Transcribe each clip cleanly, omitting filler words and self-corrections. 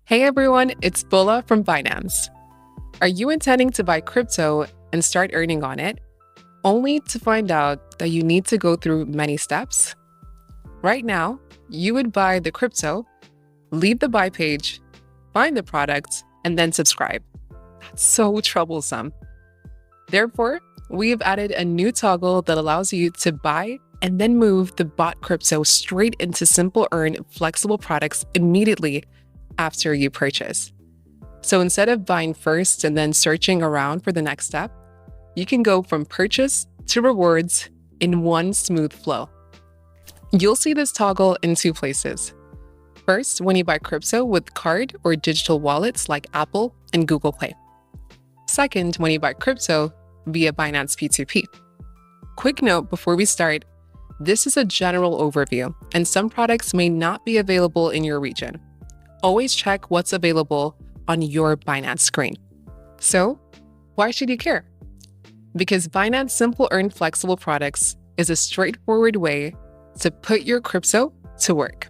Hey everyone, it's Bola from Binance. Are you intending to buy crypto and start earning on it, only to find out that you need to go through many steps? Right now, you would buy the crypto, leave the buy page, find the product, and then subscribe. That's so troublesome. Therefore, we have added a new toggle that allows you to buy and then move the bought crypto straight into simple earn flexible products immediately after you purchase. So instead of buying first and then searching around for the next step, you can go from purchase to rewards in one smooth flow. You'll see this toggle in two places. First, when you buy crypto with card or digital wallets like Apple and Google Pay. Second, when you buy crypto via Binance P2P. Quick note before we start, this is a general overview, and some products may not be available in your region. Always check what's available on your Binance screen. So, why should you care? Because Binance Simple Earn Flexible Products is a straightforward way to put your crypto to work.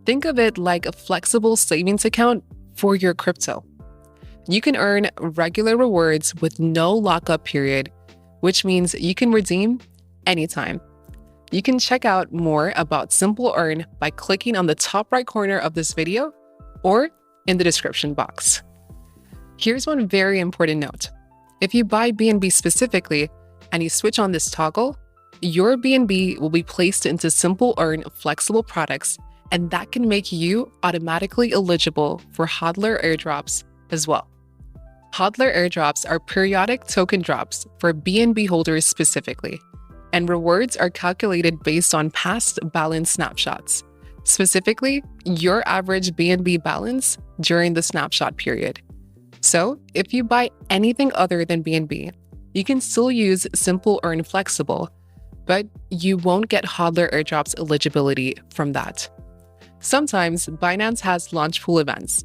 Think of it like a flexible savings account for your crypto. You can earn regular rewards with no lockup period, which means you can redeem anytime. You can check out more about Simple Earn by clicking on the top right corner of this video or in the description box. Here's one very important note. If you buy BNB specifically and you switch on this toggle, your BNB will be placed into Simple Earn flexible products, and that can make you automatically eligible for HODLer Airdrops as well. HODLer Airdrops are periodic token drops for BNB holders specifically, and rewards are calculated based on past balance snapshots, specifically your average BNB balance during the snapshot period. So if you buy anything other than BNB, you can still use Simple Earn Flexible, but you won't get HODLer Airdrops eligibility from that. Sometimes Binance has Launchpool events.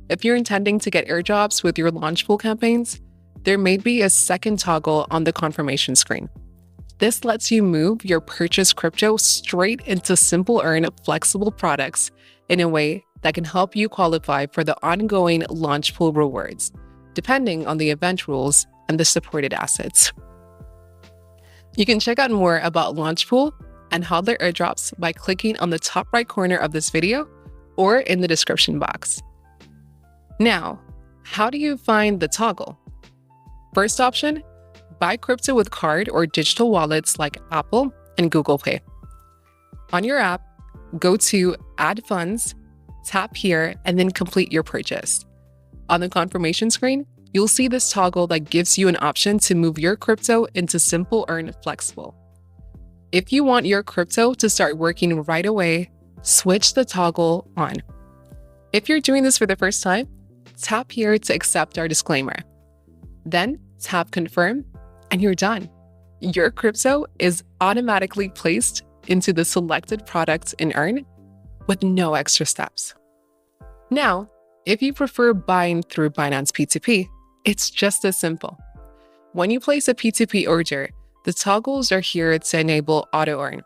If you're intending to get airdrops with your Launchpool campaigns, there may be a second toggle on the confirmation screen. This lets you move your purchased crypto straight into Simple Earn flexible products in a way that can help you qualify for the ongoing Launchpool rewards, depending on the event rules and the supported assets. You can check out more about Launchpool and HODLer Airdrops by clicking on the top right corner of this video or in the description box. Now, how do you find the toggle? First option, buy crypto with card or digital wallets like Apple and Google Pay. On your app, go to Add Funds, tap here, and then complete your purchase. On the confirmation screen, you'll see this toggle that gives you an option to move your crypto into Simple Earn Flexible. If you want your crypto to start working right away, switch the toggle on. If you're doing this for the first time, tap here to accept our disclaimer. Then tap Confirm, and you're done. Your crypto is automatically placed into the selected products in Earn with no extra steps. Now, if you prefer buying through Binance P2P, it's just as simple. When you place a P2P order, the toggles are here to enable auto earn.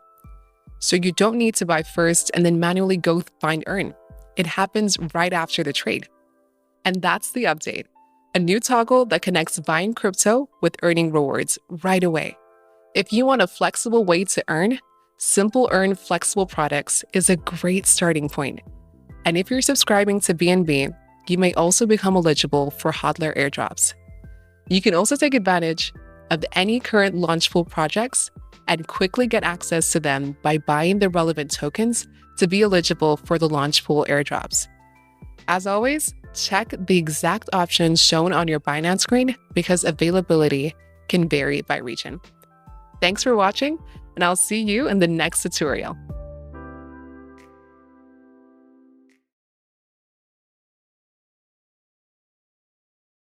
So you don't need to buy first and then manually go find Earn. It happens right after the trade. And that's the update. A new toggle that connects buying crypto with earning rewards right away. If you want a flexible way to earn, Simple Earn Flexible Products is a great starting point. And if you're subscribing to BNB, you may also become eligible for HODLer Airdrops. You can also take advantage of any current Launchpool projects and quickly get access to them by buying the relevant tokens to be eligible for the Launchpool Airdrops. As always, check the exact options shown on your Binance screen because availability can vary by region. Thanks for watching, and I'll see you in the next tutorial.